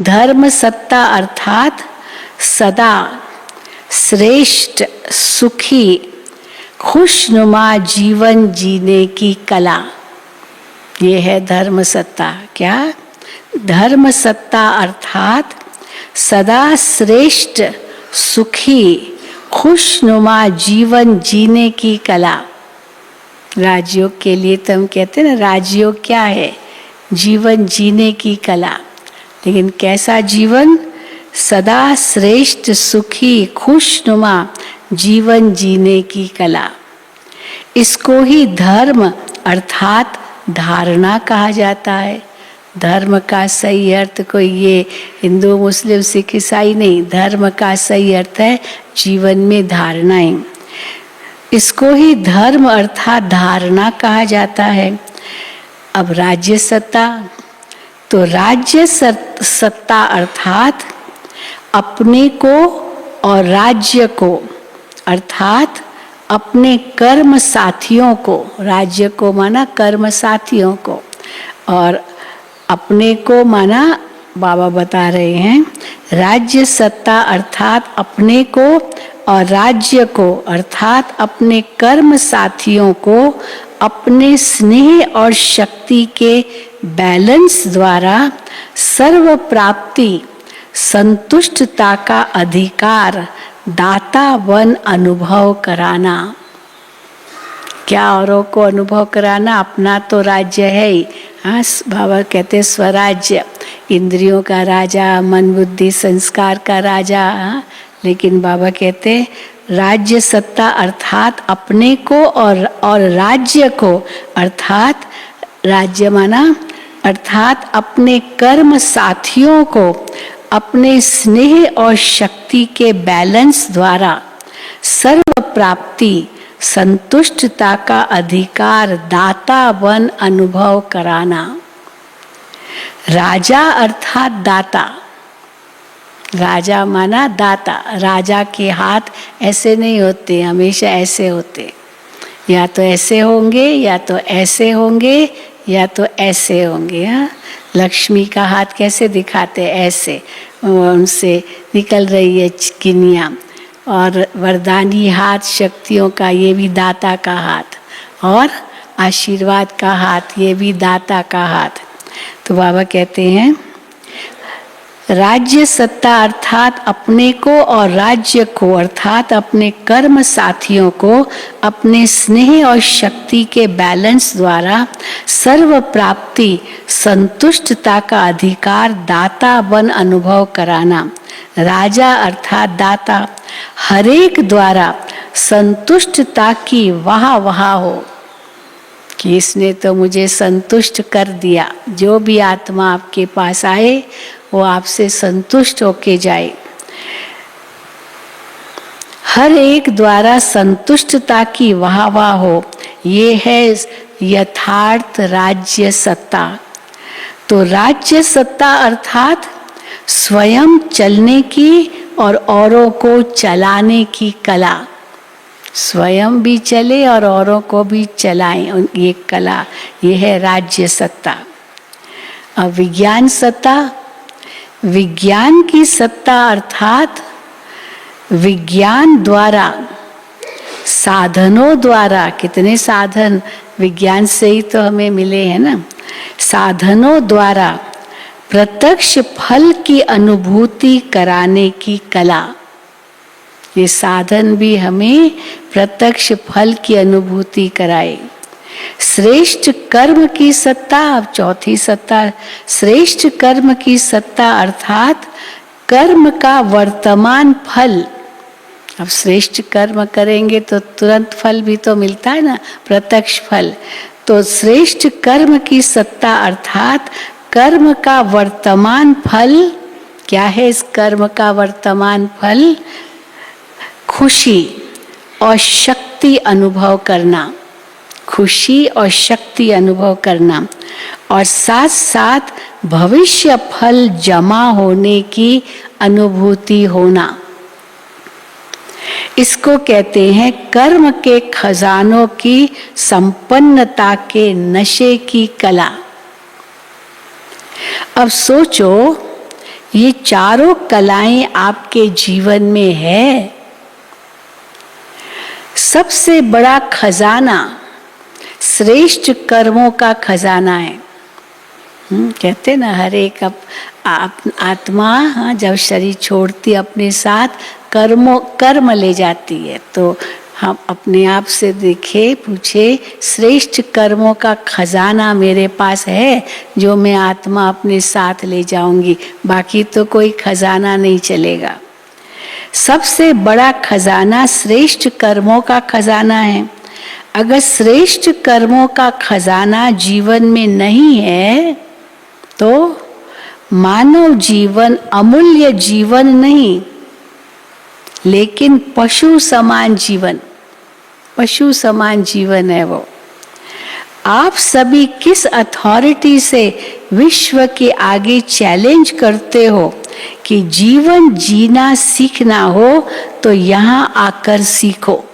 धर्म सत्ता अर्थात सदा श्रेष्ठ, सुखी, खुशनुमा जीवन जीने की कला। ये है धर्म सत्ता। क्या? धर्म सत्ता अर्थात सदा श्रेष्ठ, सुखी, खुशनुमा जीवन जीने की कला। राजयोग के लिए तो हम कहते हैं ना, राजयोग क्या है? जीवन जीने की कला। लेकिन कैसा जीवन? सदा श्रेष्ठ, सुखी, खुशनुमा जीवन जीने की कला। इसको ही धर्म अर्थात धारणा कहा जाता है। धर्म का सही अर्थ कोई ये हिंदू, मुस्लिम, सिख, ईसाई नहीं। धर्म का सही अर्थ है जीवन में धारणाएं। इसको ही धर्म अर्थात धारणा कहा जाता है। अब राज्य सत्ता, तो राज्य सत्ता अर्थात अपने को और राज्य को अर्थात अपने कर्म साथियों को, राज्य को माना कर्म साथियों को, और अपने को माना बाबा बता रहे हैं राज्य सत्ता अर्थात अपने को और राज्य को अर्थात अपने कर्म साथियों को अपने स्नेह और शक्ति के बैलेंस द्वारा सर्व प्राप्ति, संतुष्टता का अधिकार, दाता वन अनुभव कराना। क्या औरों को अनुभव कराना? अपना तो राज्य है ही। हाँ, बाबा कहते स्वराज्य, इंद्रियों का राजा, मन बुद्धि संस्कार का राजा। हाँ? लेकिन बाबा कहते राज्य सत्ता अर्थात अपने को और राज्य को अर्थात राज्य माना अर्थात अपने कर्म साथियों को अपने स्नेह और शक्ति के बैलेंस द्वारा सर्व प्राप्ति, संतुष्टता का अधिकार, दाता वन अनुभव कराना। राजा अर्थात दाता। राजा माना दाता। राजा के हाथ ऐसे नहीं होते, हमेशा ऐसे होते। या तो ऐसे होंगे, या तो ऐसे होंगे, या तो ऐसे होंगे। हाँ, लक्ष्मी का हाथ कैसे दिखाते? ऐसे, उनसे निकल रही है चिकनियाँ। और वरदानी हाथ शक्तियों का, ये भी दाता का हाथ। और आशीर्वाद का हाथ, ये भी दाता का हाथ। तो बाबा कहते हैं राज्य सत्ता अर्थात अपने को और राज्य को अर्थात अपने कर्म साथियों को अपने स्नेह और शक्ति के बैलेंस द्वारा सर्व प्राप्ति, संतुष्टता का अधिकार, दाता वन अनुभव कराना। राजा अर्थात दाता, हरेक द्वारा संतुष्टता की वाह वाह हो कि इसने तो मुझे संतुष्ट कर दिया। जो भी आत्मा आपके पास आए वो आपसे संतुष्ट होके जाए। हर एक द्वारा संतुष्टता की वाह वाह हो, ये है यथार्थ राज्य सत्ता। तो राज्य सत्ता अर्थात स्वयं चलने की और औरों को चलाने की कला। स्वयं भी चले और औरों को भी चलाएं, ये कला, ये है राज्य सत्ता। अब विज्ञान सत्ता, विज्ञान की सत्ता अर्थात विज्ञान द्वारा, साधनों द्वारा, कितने साधन विज्ञान से ही तो हमें मिले हैं ना, साधनों द्वारा प्रत्यक्ष फल की अनुभूति कराने की कला। ये साधन भी हमें प्रत्यक्ष फल की अनुभूति कराए। श्रेष्ठ कर्म की सत्ता, अब चौथी सत्ता, श्रेष्ठ कर्म की सत्ता अर्थात कर्म का वर्तमान फल। अब श्रेष्ठ कर्म करेंगे तो तुरंत फल भी तो मिलता है ना, प्रत्यक्ष फल। तो श्रेष्ठ कर्म की सत्ता अर्थात कर्म का वर्तमान फल। क्या है इस कर्म का वर्तमान फल? खुशी और शक्ति अनुभव करना, खुशी और शक्ति अनुभव करना, और साथ साथ भविष्य फल जमा होने की अनुभूति होना। इसको कहते हैं कर्म के खजानों की संपन्नता के नशे की कला। अब सोचो ये चारों कलाएं आपके जीवन में है। सबसे बड़ा खजाना श्रेष्ठ कर्मों का खजाना है। कहते ना, हर एक आत्मा जब शरीर छोड़ती अपने साथ कर्म ले जाती है। तो हम अपने आप से देखे, पूछे, श्रेष्ठ कर्मों का खजाना मेरे पास है जो मैं आत्मा अपने साथ ले जाऊंगी, बाकी तो कोई खजाना नहीं चलेगा। सबसे बड़ा खजाना श्रेष्ठ कर्मों का खजाना है। अगर श्रेष्ठ कर्मों का खजाना जीवन में नहीं है तो मानव जीवन अमूल्य जीवन नहीं, लेकिन पशु समान जीवन है वो। आप सभी किस अथॉरिटी से विश्व के आगे चैलेंज करते हो कि जीवन जीना सीखना हो तो यहाँ आकर सीखो।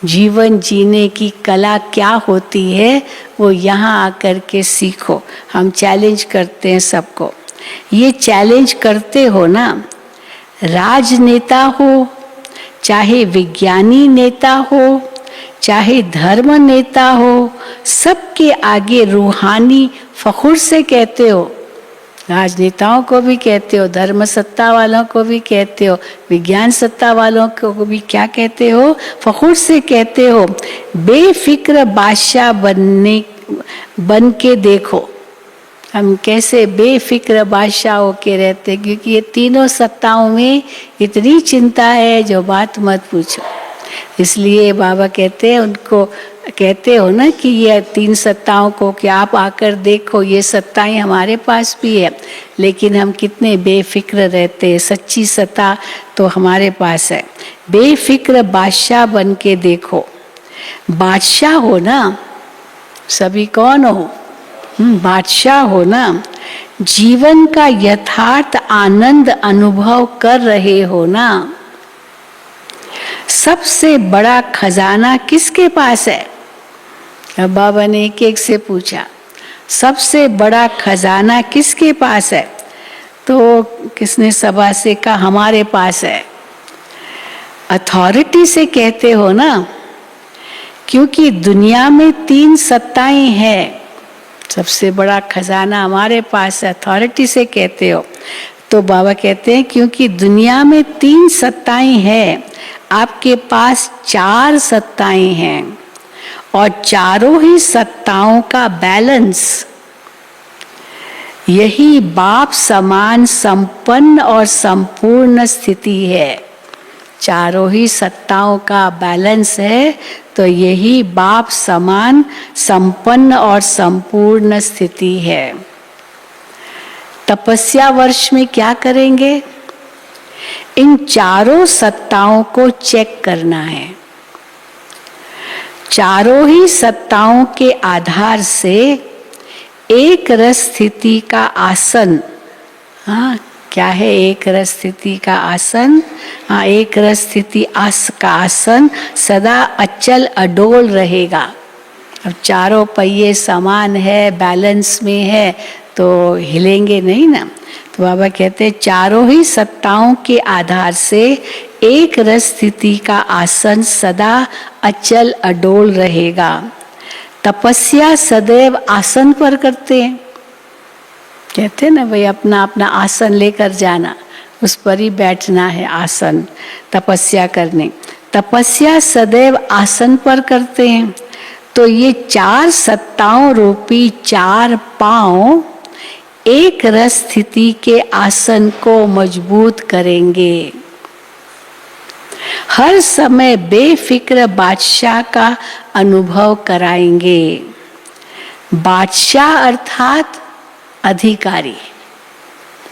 जीवन जीने की कला क्या होती है वो यहाँ आकर के सीखो। हम चैलेंज करते हैं सबको। ये चैलेंज करते हो ना, राजनेता हो, चाहे विज्ञानी नेता हो, चाहे धर्म नेता हो, सबके आगे रूहानी फखुर से कहते हो। राजनेताओं को भी कहते हो, धर्म सत्ता वालों को भी कहते हो, विज्ञान सत्ता वालों को भी क्या कहते हो? फखुर से कहते हो, बेफिक्र बादशाह बन के देखो। हम कैसे बेफिक्र बादशाह होके रहते, क्योंकि ये तीनों सत्ताओं में इतनी चिंता है जो बात मत पूछो। इसलिए बाबा कहते हैं, उनको कहते हो ना कि ये तीन सत्ताओं को कि आप आकर देखो, ये सत्ताएं हमारे पास भी है, लेकिन हम कितने बेफिक्र रहते हैं। सच्ची सत्ता तो हमारे पास है। बेफिक्र बादशाह बन के देखो। बादशाह हो ना, सभी कौन हो? बादशाह हो ना, जीवन का यथार्थ आनंद अनुभव कर रहे हो ना। सबसे बड़ा खजाना किसके पास है? अब बाबा ने एक एक से पूछा, सबसे बड़ा खजाना किसके पास है? तो किसने सभा से कहा हमारे पास है। अथॉरिटी से कहते हो ना, क्योंकि दुनिया में तीन सत्ताएं हैं। सबसे बड़ा खजाना हमारे पास है, अथॉरिटी से कहते हो। तो बाबा कहते हैं क्योंकि दुनिया में तीन सत्ताएं हैं, आपके पास चार सत्ताएं हैं, और चारों ही सत्ताओं का बैलेंस, यही बाप समान संपन्न और संपूर्ण स्थिति है। चारों ही सत्ताओं का बैलेंस है तो यही बाप समान संपन्न और संपूर्ण स्थिति है। तपस्या वर्ष में क्या करेंगे? इन चारों सत्ताओं को चेक करना है। चारों ही सत्ताओं के आधार से एक रस स्थिति का आसन, क्या है एक रस स्थिति का आसन? एक रस स्थिति का आसन सदा अचल अडोल रहेगा। अब चारों पहिए समान है, बैलेंस में है, तो हिलेंगे नहीं ना। तो बाबा कहते हैं चारों ही सत्ताओं के आधार से एक रस स्थिति का आसन सदा अचल अडोल रहेगा। तपस्या सदैव आसन पर करते हैं। कहते हैं ना भाई, अपना अपना आसन लेकर जाना, उस पर ही बैठना है आसन तपस्या करने। तपस्या सदैव आसन पर करते हैं। तो ये चार सत्ताओं रूपी चार पांव एक रस स्थिति के आसन को मजबूत करेंगे। हर समय बेफिक्र बादशाह का अनुभव कराएंगे। बादशाह अर्थात अधिकारी।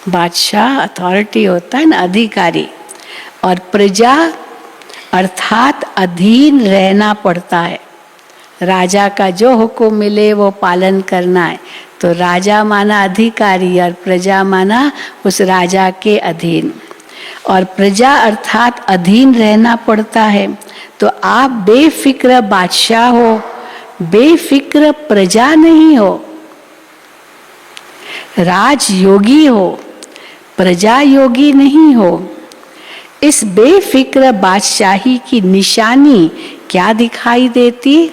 बादशाह अथॉरिटी होता है ना, अधिकारी। और प्रजा अर्थात अधीन रहना पड़ता है। राजा का जो हुक्म मिले वो पालन करना है। तो राजा माना अधिकारी और प्रजा माना उस राजा के अधीन। और प्रजा अर्थात अधीन रहना पड़ता है। तो आप बेफिक्र बादशाह हो, बेफिक्र प्रजा नहीं हो। राजयोगी हो, प्रजा योगी नहीं हो। इस बेफिक्र बादशाही की निशानी क्या दिखाई देती?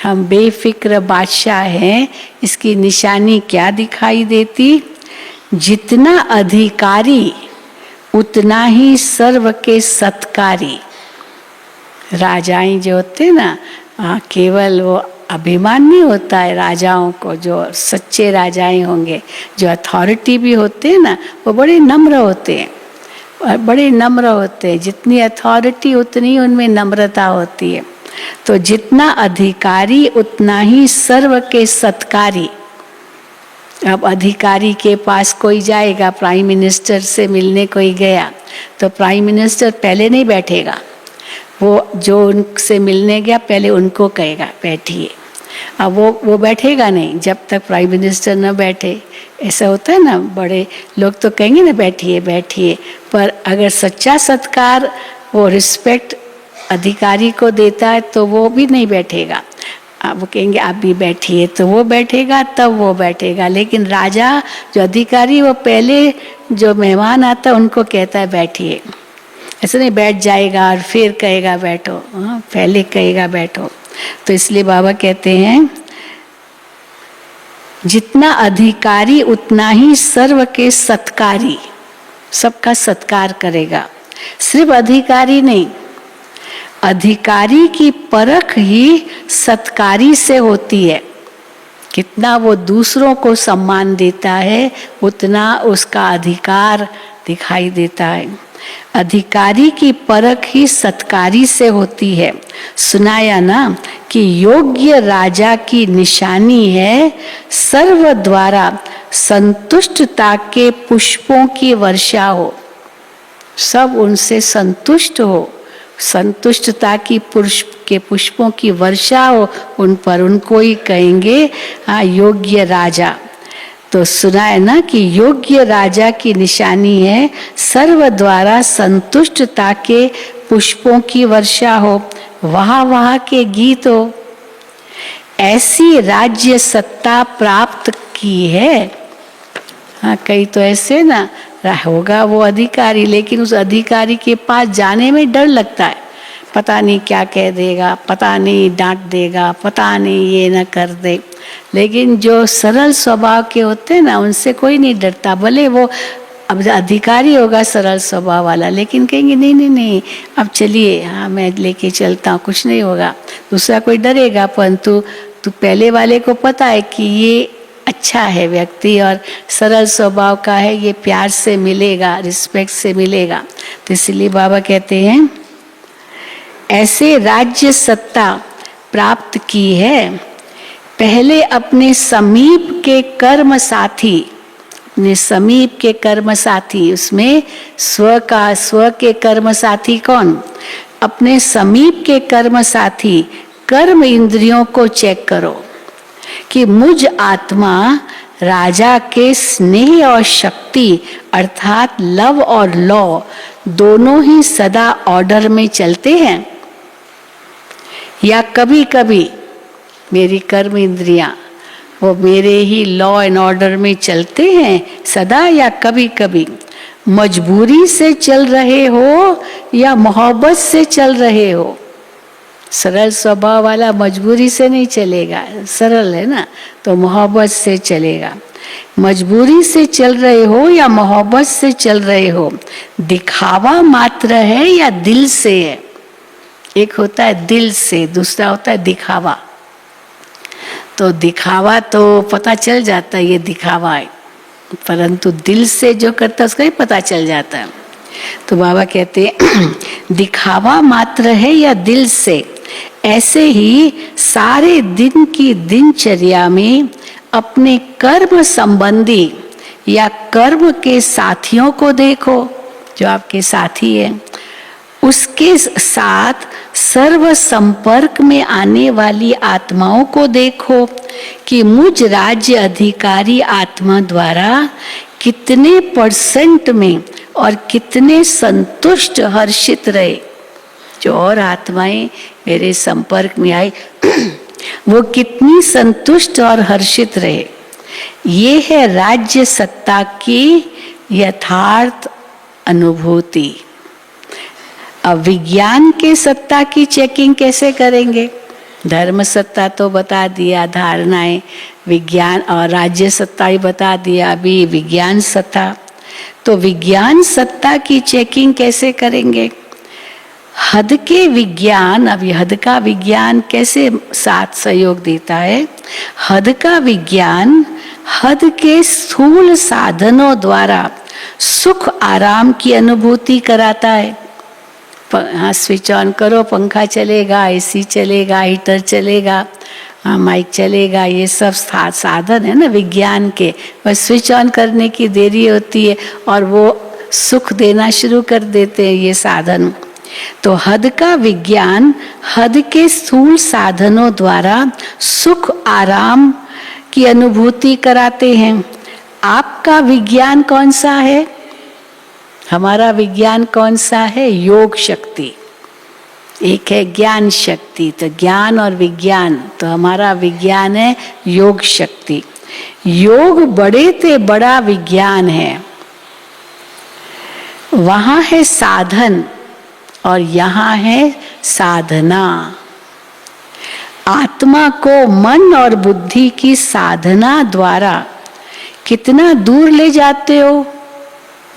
हम बेफिक्र बादशाह हैं, इसकी निशानी क्या दिखाई देती? जितना अधिकारी उतना ही सर्व के सत्कारी। राजाएं जो होते ना, केवल वो अभिमान नहीं होता है राजाओं को, जो सच्चे राजाएं होंगे, जो अथॉरिटी भी होते हैं ना, वो बड़े नम्र होते हैं, बड़े नम्र होते हैं। जितनी अथॉरिटी उतनी उनमें नम्रता होती है। तो जितना अधिकारी उतना ही सर्व के सत्कारी। अब अधिकारी के पास कोई जाएगा, प्राइम मिनिस्टर से मिलने कोई गया, तो प्राइम मिनिस्टर पहले नहीं बैठेगा, वो जो उनसे मिलने गया पहले उनको कहेगा बैठिए। अब वो बैठेगा नहीं जब तक प्राइम मिनिस्टर न बैठे। ऐसा होता है ना, बड़े लोग तो कहेंगे ना बैठिए बैठिए, पर अगर सच्चा सत्कार, वो रिस्पेक्ट अधिकारी को देता है तो वो भी नहीं बैठेगा। वो कहेंगे आप भी बैठिए, तो वो बैठेगा, तब वो बैठेगा। लेकिन राजा जो अधिकारी, वो पहले जो मेहमान आता है उनको कहता है बैठिए। ऐसे नहीं बैठ जाएगा और फिर कहेगा बैठो, पहले कहेगा बैठो। तो इसलिए बाबा कहते हैं जितना अधिकारी उतना ही सर्व के सत्कारी, सबका सत्कार करेगा। सिर्फ अधिकारी नहीं, अधिकारी की परख ही सत्कारी से होती है। कितना वो दूसरों को सम्मान देता है उतना उसका अधिकार दिखाई देता है। अधिकारी की परख ही सत्कारी से होती है। सुनाया ना कि योग्य राजा की निशानी है सर्व द्वारा संतुष्टता के पुष्पों की वर्षा हो। सब उनसे संतुष्ट हो, संतुष्टता की पुष्पों की वर्षा हो उन पर, उनको ही कहेंगे योग्य राजा। तो सुना है ना कि योग्य राजा की निशानी है सर्व द्वारा संतुष्टता के पुष्पों की वर्षा हो, वहाँ वहाँ के गीत हो। ऐसी राज्य सत्ता प्राप्त की है। हाँ, कई तो ऐसे ना होगा वो अधिकारी, लेकिन उस अधिकारी के पास जाने में डर लगता है। पता नहीं क्या कह देगा, पता नहीं डांट देगा, पता नहीं ये ना कर दे। लेकिन जो सरल स्वभाव के होते हैं ना, उनसे कोई नहीं डरता। भले वो अब अधिकारी होगा सरल स्वभाव वाला, लेकिन कहेंगे नहीं नहीं नहीं, अब चलिए, हाँ मैं लेके चलता हूँ, कुछ नहीं होगा। दूसरा कोई डरेगा, परंतु तू पहले वाले को पता है कि ये अच्छा है व्यक्ति और सरल स्वभाव का है, ये प्यार से मिलेगा, रिस्पेक्ट से मिलेगा। तो इसलिए बाबा कहते हैं ऐसे राज्य सत्ता प्राप्त की है। पहले अपने समीप के कर्म साथी, अपने समीप के कर्म साथी, उसमें स्व के कर्म साथी कौन? अपने समीप के कर्म साथी कर्म इंद्रियों को चेक करो कि मुझ आत्मा राजा के स्नेह और शक्ति अर्थात लव और लॉ दोनों ही सदा ऑर्डर में चलते हैं, या कभी कभी मेरी कर्म इंद्रियां वो मेरे ही लॉ एंड ऑर्डर में चलते हैं सदा, या कभी कभी मजबूरी से चल रहे हो या मोहब्बत से चल रहे हो। सरल स्वभाव वाला मजबूरी से नहीं चलेगा, सरल है ना, तो मोहब्बत से चलेगा। मजबूरी से चल रहे हो या मोहब्बत से चल रहे हो, दिखावा मात्र है या दिल से है। एक होता है दिल से, दूसरा होता है दिखावा। तो दिखावा तो पता चल जाता है ये दिखावा है, परंतु दिल से जो करता है उसका ही पता चल जाता है। तो बाबा कहते हैं दिखावा मात्र है या दिल से। ऐसे ही सारे दिन की दिनचर्या में अपने कर्म संबंधी या कर्म के साथियों को देखो, जो आपके साथी हैं, उसके साथ सर्व संपर्क में आने वाली आत्माओं को देखो कि मुझ राज्य अधिकारी आत्मा द्वारा कितने % में और कितने संतुष्ट हर्षित रहे। जो और आत्माएं मेरे संपर्क में आई वो कितनी संतुष्ट और हर्षित रहे। ये है राज्य सत्ता की यथार्थ अनुभूति। अब विज्ञान के सत्ता की चेकिंग कैसे करेंगे? धर्म सत्ता तो बता दिया, धारणाएं विज्ञान, और राज्य सत्ता ही बता दिया, अभी विज्ञान सत्ता। तो विज्ञान सत्ता की चेकिंग कैसे करेंगे? हद के विज्ञान, अब हद का विज्ञान कैसे साथ सहयोग देता है? हद का विज्ञान हद के स्थूल साधनों द्वारा सुख आराम की अनुभूति कराता है। हाँ, स्विच ऑन करो, पंखा चलेगा, एसी चलेगा, हीटर चलेगा, हाँ माइक चलेगा, ये सब साधन है ना विज्ञान के। बस स्विच ऑन करने की देरी होती है और वो सुख देना शुरू कर देते हैं ये साधन। तो हद का विज्ञान हद के स्थूल साधनों द्वारा सुख आराम की अनुभूति कराते हैं। आपका विज्ञान कौन सा है? हमारा विज्ञान कौन सा है? योग शक्ति। एक है ज्ञान शक्ति, तो ज्ञान और विज्ञान, तो हमारा विज्ञान है योग शक्ति। योग बड़े से बड़ा विज्ञान है। वहां है साधन और यहाँ है साधना। आत्मा को मन और बुद्धि की साधना द्वारा कितना दूर ले जाते हो?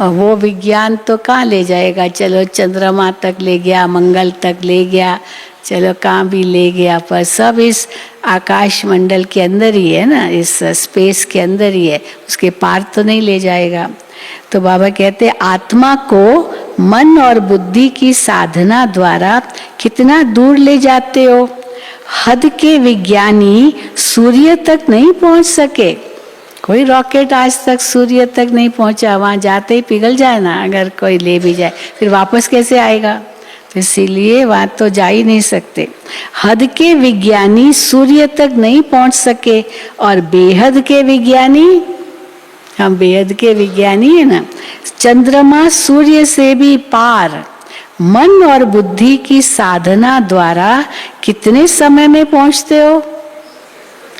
और वो विज्ञान तो कहाँ ले जाएगा? चलो चंद्रमा तक ले गया, मंगल तक ले गया, चलो कहाँ भी ले गया, पर सब इस आकाश मंडल के अंदर ही है ना, इस स्पेस के अंदर ही है, उसके पार तो नहीं ले जाएगा। तो बाबा कहते आत्मा को मन और बुद्धि की साधना द्वारा कितना दूर ले जाते हो? हद के विज्ञानी सूर्य तक नहीं पहुंच सके। कोई रॉकेट आज तक सूर्य तक नहीं पहुंचा, वहां जाते ही पिघल जाए ना, अगर कोई ले भी जाए फिर वापस कैसे आएगा? तो इसीलिए वहां तो जा ही नहीं सकते। हद के विज्ञानी सूर्य तक नहीं पहुंच सके और बेहद के विज्ञानी, हम बेहद के विज्ञानी है ना, चंद्रमा सूर्य से भी पार मन और बुद्धि की साधना द्वारा कितने समय में पहुंचते हो?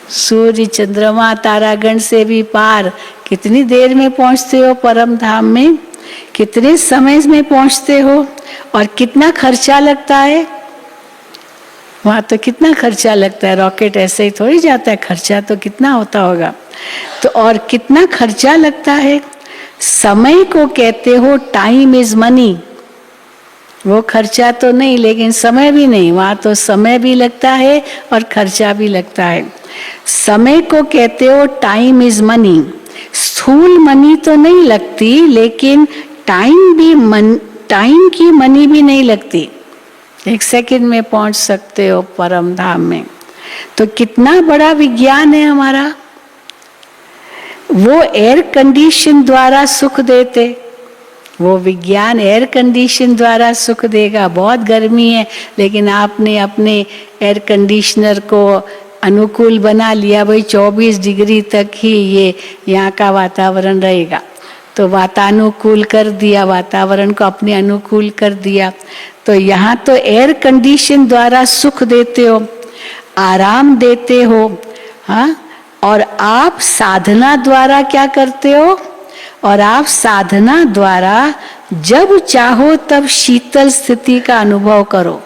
सूर्य चंद्रमा तारागण से भी पार कितनी देर में पहुंचते हो? परम धाम में कितने समय में पहुंचते हो? और कितना खर्चा लगता है वहां? तो कितना खर्चा लगता है, रॉकेट ऐसे ही थोड़ी जाता है, खर्चा तो कितना होता होगा। तो और कितना खर्चा लगता है? समय को कहते हो टाइम इज मनी। वो खर्चा तो नहीं, लेकिन समय भी नहीं, वहां तो समय भी लगता है और खर्चा भी लगता है। समय को कहते हो टाइम इज मनी। स्थूल मनी तो नहीं लगती, लेकिन टाइम की मनी भी नहीं लगती। 1 सेकंड में पहुंच सकते हो परम धाम में। तो कितना बड़ा विज्ञान है हमारा। वो एयर कंडीशन द्वारा सुख देते, वो विज्ञान एयर कंडीशन द्वारा सुख देगा। बहुत गर्मी है, लेकिन आपने अपने एयर कंडीशनर को अनुकूल बना लिया, भाई 24 डिग्री तक ही ये यहाँ का वातावरण रहेगा, तो वातानुकूल कर दिया, वातावरण को अपने अनुकूल कर दिया। तो यहाँ तो एयर कंडीशन द्वारा सुख देते हो, आराम देते हो, हाँ। और आप साधना द्वारा क्या करते हो? और आप साधना द्वारा जब चाहो तब शीतल स्थिति का अनुभव करो।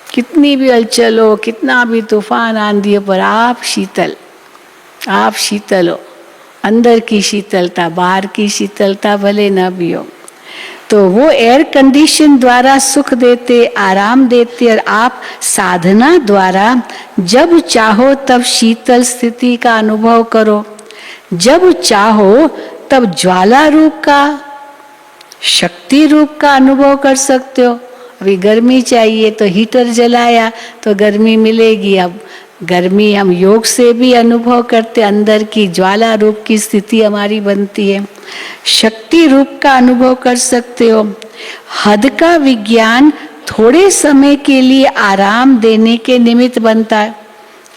कितनी भी हलचल हो, कितना भी तूफान आंधी हो, पर आप शीतल हो। अंदर की शीतलता, बाहर की शीतलता भले न भी हो। तो वो एयर कंडीशन द्वारा सुख देते, आराम देते, और आप साधना द्वारा जब चाहो तब शीतल स्थिति का अनुभव करो। जब चाहो तब ज्वाला रूप का, शक्ति रूप का अनुभव कर सकते हो। अभी गर्मी चाहिए तो हीटर जलाया तो गर्मी मिलेगी। अब गर्मी हम योग से भी अनुभव करते, अंदर की ज्वाला रूप की स्थिति हमारी बनती है। शक्ति रूप का अनुभव कर सकते हो। हद का विज्ञान थोड़े समय के लिए आराम देने के निमित्त बनता है।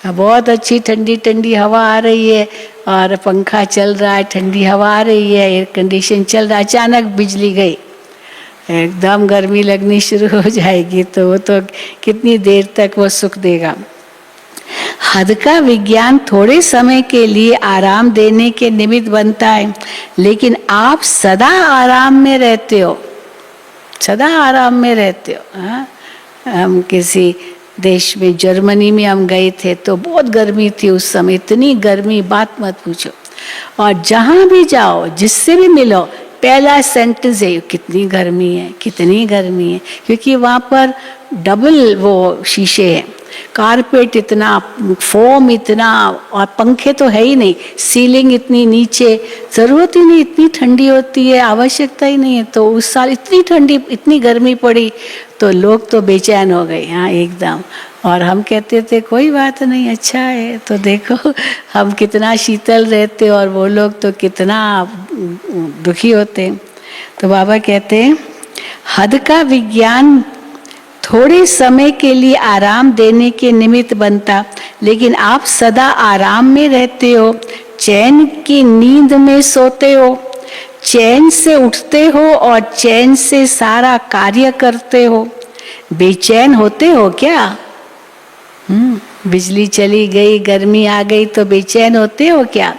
बहुत अच्छी ठंडी ठंडी हवा आ रही है और पंखा चल रहा है, ठंडी हवा आ रही है, एयर कंडीशन चल रहा है, अचानक बिजली गई, एकदम गर्मी लगनी शुरू हो जाएगी। तो वो तो कितनी देर तक वो सुख देगा। हद का विज्ञान थोड़े समय के लिए आराम देने के निमित्त बनता है, लेकिन आप सदा आराम में रहते हो, सदा आराम में रहते हो। हाँ, हम किसी देश में, जर्मनी में हम गए थे तो बहुत गर्मी थी उस समय, इतनी गर्मी बात मत पूछो। और जहाँ भी जाओ, जिससे भी मिलो, पहला सेंटेंस है कितनी गर्मी है, कितनी गर्मी है, क्योंकि वहाँ पर डबल वो शीशे हैं, कारपेट इतना, फोम इतना, और पंखे तो है ही नहीं, सीलिंग इतनी नीचे, ज़रूरत ही नहीं, इतनी ठंडी होती है, आवश्यकता ही नहीं है। तो उस साल इतनी ठंडी, इतनी गर्मी पड़ी तो लोग तो बेचैन हो गए, हाँ एकदम। और हम कहते थे कोई बात नहीं, अच्छा है। तो देखो हम कितना शीतल रहते और वो लोग तो कितना दुखी होते। तो बाबा कहते हैं हद का विज्ञान थोड़े समय के लिए आराम देने के निमित्त बनता, लेकिन आप सदा आराम में रहते हो, चैन की नींद में सोते हो, चैन से उठते हो और चैन से सारा कार्य करते हो। बेचैन होते हो क्या? बिजली चली गई, गर्मी आ गई तो बेचैन होते हो क्या?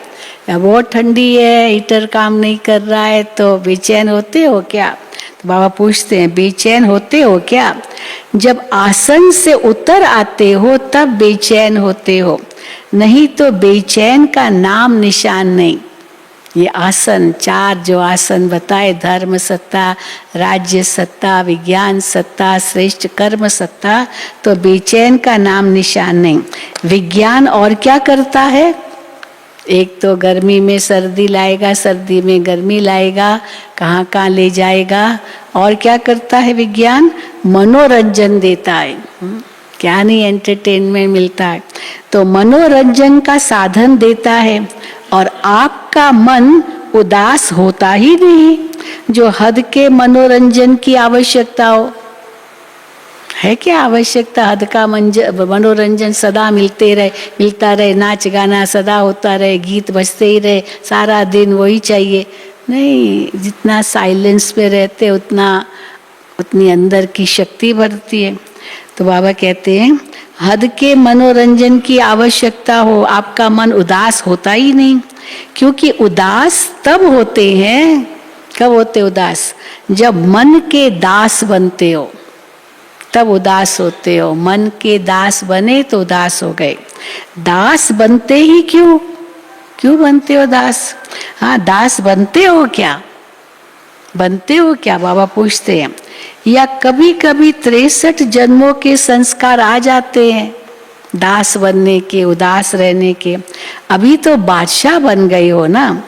बहुत ठंडी है, हीटर काम नहीं कर रहा है तो बेचैन होते हो क्या? तो बाबा पूछते हैं बेचैन होते हो क्या? जब आसन से उतर आते हो तब बेचैन होते हो, नहीं तो बेचैन का नाम निशान नहीं। ये आसन, चार जो आसन बताए, धर्म सत्ता, राज्य सत्ता, विज्ञान सत्ता, श्रेष्ठ कर्म सत्ता, तो बेचैन का नाम निशान नहीं। विज्ञान और क्या करता है? एक तो गर्मी में सर्दी लाएगा, सर्दी में गर्मी लाएगा, कहाँ कहाँ ले जाएगा। और क्या करता है विज्ञान? मनोरंजन देता है। क्या नहीं एंटरटेनमेंट मिलता है, तो मनोरंजन का साधन देता है। और आपका मन उदास होता ही नहीं, जो हद के मनोरंजन की आवश्यकता हो। है क्या आवश्यकता? हद का मनोरंजन सदा मिलता रहे, नाच गाना सदा होता रहे, गीत बजते ही रहे, सारा दिन वही चाहिए? नहीं, जितना साइलेंस में रहते उतनी अंदर की शक्ति बढ़ती है। तो बाबा कहते हैं हद के मनोरंजन की आवश्यकता हो, आपका मन उदास होता ही नहीं, क्योंकि उदास तब होते हैं, कब होते उदास? जब मन के दास बनते हो, तब उदास होते हो। मन के दास बने तो उदास हो गए। दास बनते ही क्यों बनते हो दास? हाँ, दास बनते हो क्या? बनते हो क्या? बाबा पूछते हैं। या कभी कभी 63 जन्मों के संस्कार आ जाते हैं दास बनने के, उदास रहने के। अभी तो बादशाह बन गए हो ना,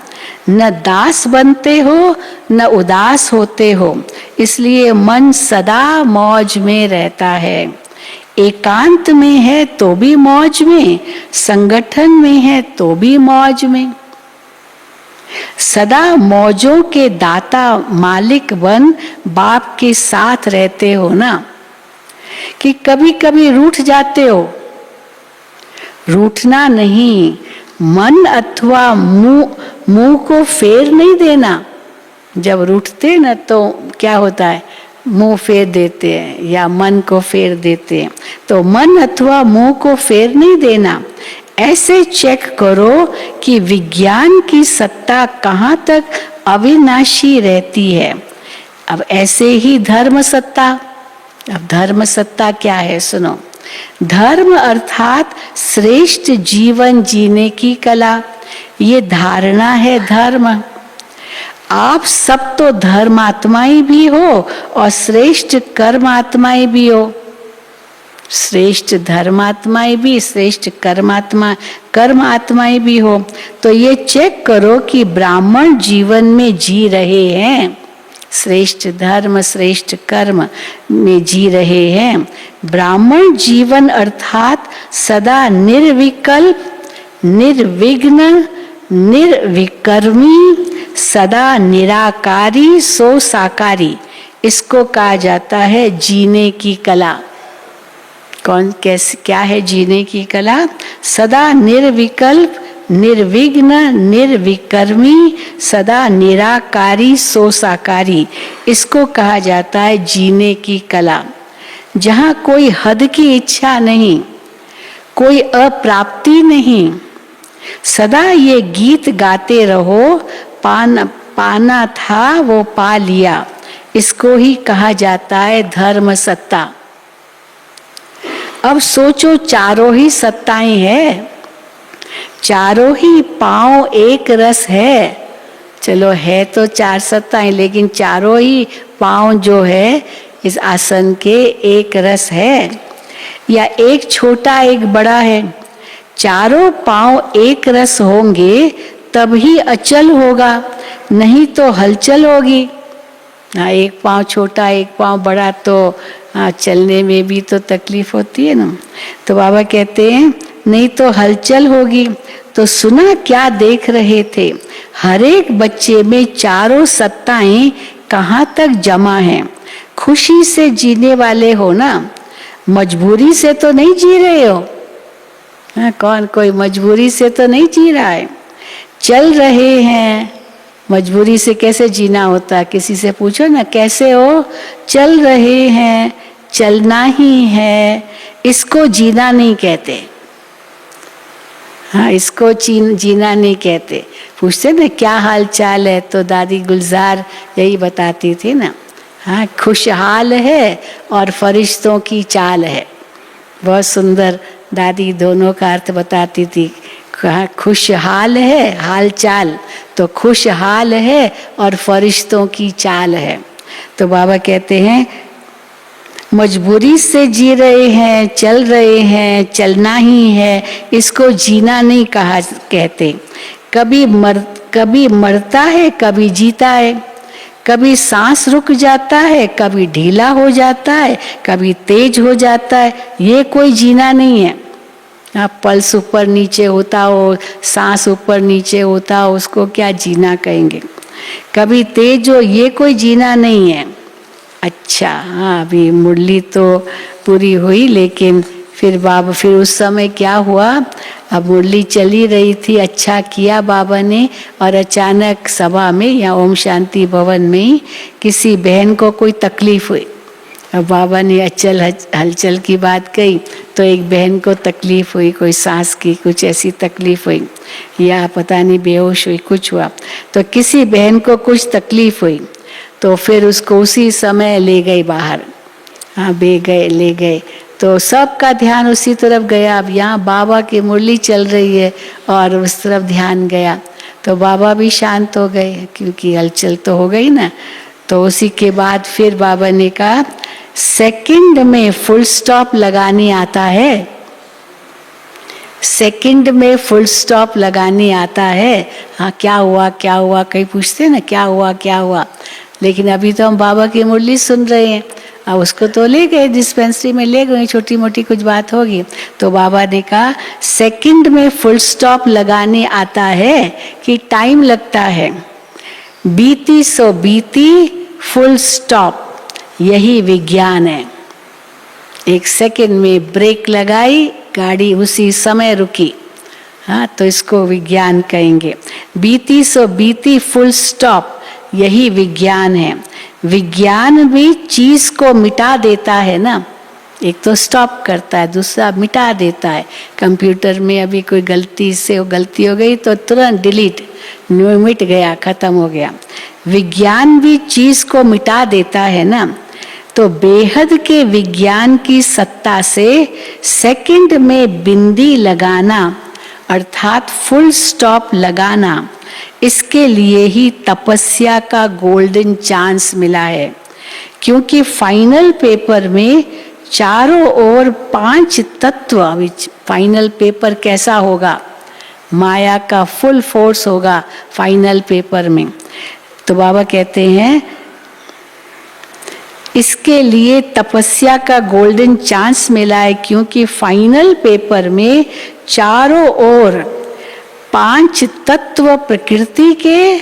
न दास बनते हो न उदास होते हो, इसलिए मन सदा मौज में रहता है। एकांत में है तो भी मौज में, संगठन में है तो भी मौज में। सदा मौजों के दाता मालिक बन बाप के साथ रहते हो ना, कि कभी कभी रूठ जाते हो। रूठना नहीं, मन अथवा मुंह को फेर नहीं देना। जब रूठते ना तो क्या होता है? मुंह फेर देते हैं या मन को फेर देते हैं। तो मन अथवा मुंह को फेर नहीं देना। ऐसे चेक करो कि विज्ञान की सत्ता कहाँ तक अविनाशी रहती है। अब ऐसे ही धर्म सत्ता। अब धर्म सत्ता क्या है सुनो। धर्म अर्थात श्रेष्ठ जीवन जीने की कला, ये धारणा है धर्म। आप सब तो धर्मात्माएं भी हो और श्रेष्ठ कर्मात्माएं भी हो। श्रेष्ठ धर्मात्माएं भी, श्रेष्ठ कर्मात्माएं भी हो। तो ये चेक करो कि ब्राह्मण जीवन में जी रहे हैं, श्रेष्ठ धर्म श्रेष्ठ कर्म में जी रहे हैं। ब्राह्मण जीवन अर्थात सदा निर्विकल्प, निर्विघ्न, निर्विकर्मी, सदा निराकारी सो साकारी, इसको कहा जाता है जीने की कला। क्या है जीने की कला? सदा निर्विकल्प, निर्विघ्न, निर्विकर्मी, सदा निराकारी सो साकारी, इसको कहा जाता है जीने की कला। जहाँ कोई हद की इच्छा नहीं, कोई अप्राप्ति नहीं। सदा ये गीत गाते रहो, पाना था वो पा लिया, इसको ही कहा जाता है धर्म सत्ता। अब सोचो, चारों ही सत्ताएं हैं, चारों ही पांव एक रस है। चलो है तो चार सत्ताएं, लेकिन चारों ही पांव जो है इस आसन के एक रस है, या एक छोटा एक बड़ा है। चारों पांव एक रस होंगे तभी अचल होगा, नहीं तो हलचल होगी। हाँ, एक पांव छोटा एक पांव बड़ा तो हाँ, चलने में भी तो तकलीफ होती है ना। तो बाबा कहते हैं नहीं तो हलचल होगी। तो सुना क्या देख रहे थे, हर एक बच्चे में चारों सत्ताएं कहाँ तक जमा हैं। खुशी से जीने वाले हो ना, मजबूरी से तो नहीं जी रहे हो। हाँ, कौन कोई मजबूरी से तो नहीं जी रहा है, चल रहे हैं। मजबूरी से कैसे जीना होता, किसी से पूछो ना कैसे हो, चल रहे हैं, चलना ही है, इसको जीना नहीं कहते। हाँ, इसको जीना नहीं कहते। पूछते ना क्या हाल चाल है, तो दादी गुलजार यही बताती थी ना। हाँ, खुशहाल है और फरिश्तों की चाल है। बहुत सुंदर दादी दोनों का अर्थ बताती थी। खुशहाल है, हाल चाल, तो खुशहाल है और फरिश्तों की चाल है। तो बाबा कहते हैं मजबूरी से जी रहे हैं, चल रहे हैं, चलना ही है, इसको जीना नहीं कहते। कभी मरता है, कभी जीता है, कभी सांस रुक जाता है, कभी ढीला हो जाता है, कभी तेज हो जाता है, ये कोई जीना नहीं है। पल्स ऊपर नीचे होता हो, सांस ऊपर नीचे होता हो, उसको क्या जीना कहेंगे। कभी तेज हो, ये कोई जीना नहीं है। अच्छा, हाँ, अभी मुरली तो पूरी हुई, लेकिन फिर उस समय क्या हुआ, अब मुरली चली रही थी, अच्छा किया बाबा ने, और अचानक सभा में या ओम शांति भवन में किसी बहन को कोई तकलीफ हुई। अब बाबा ने हलचल की बात कही, तो एक बहन को तकलीफ हुई, कोई सांस की कुछ ऐसी तकलीफ हुई, या पता नहीं बेहोश हुई, कुछ हुआ। तो किसी बहन को कुछ तकलीफ हुई, तो फिर उसको उसी समय ले गए बाहर। हाँ, ले गए, तो सबका ध्यान उसी तरफ गया। अब यहाँ बाबा की मुरली चल रही है और उस तरफ ध्यान गया, तो बाबा भी शांत हो गए, क्योंकि हलचल तो हो गई ना। तो उसी के बाद फिर बाबा ने कहा सेकंड में फुल स्टॉप लगाने आता है, सेकंड में फुल स्टॉप लगाने आता है। हाँ, क्या हुआ क्या हुआ, कहीं पूछते ना क्या हुआ क्या हुआ, लेकिन अभी तो हम बाबा की मुरली सुन रहे हैं। अब उसको तो ले गए डिस्पेंसरी में, ले गए, छोटी मोटी कुछ बात होगी। तो बाबा ने कहा सेकंड में फुल स्टॉप लगाने आता है कि टाइम लगता है। बीती सो बीती, फुल स्टॉप, यही विज्ञान है। एक सेकंड में ब्रेक लगाई, गाड़ी उसी समय रुकी। हाँ, तो इसको विज्ञान कहेंगे। बीती सो बीती, फुल स्टॉप, यही विज्ञान है। विज्ञान भी चीज को मिटा देता है ना, एक तो स्टॉप करता है, दूसरा मिटा देता है। कंप्यूटर में अभी कोई गलती से गलती हो गई तो तुरंत डिलीट, मिट गया, खत्म हो गया। विज्ञान भी चीज को मिटा देता है ना। तो बेहद के विज्ञान की सत्ता से सेकंड में बिंदी लगाना अर्थात फुल स्टॉप लगाना, इसके लिए ही तपस्या का गोल्डन चांस मिला है। क्योंकि फाइनल पेपर में चारों ओर 5 तत्व, फाइनल पेपर कैसा होगा, माया का फुल फोर्स होगा फाइनल पेपर में। तो बाबा कहते हैं इसके लिए तपस्या का गोल्डन चांस मिला है, क्योंकि फाइनल पेपर में चारों ओर 5 तत्व प्रकृति के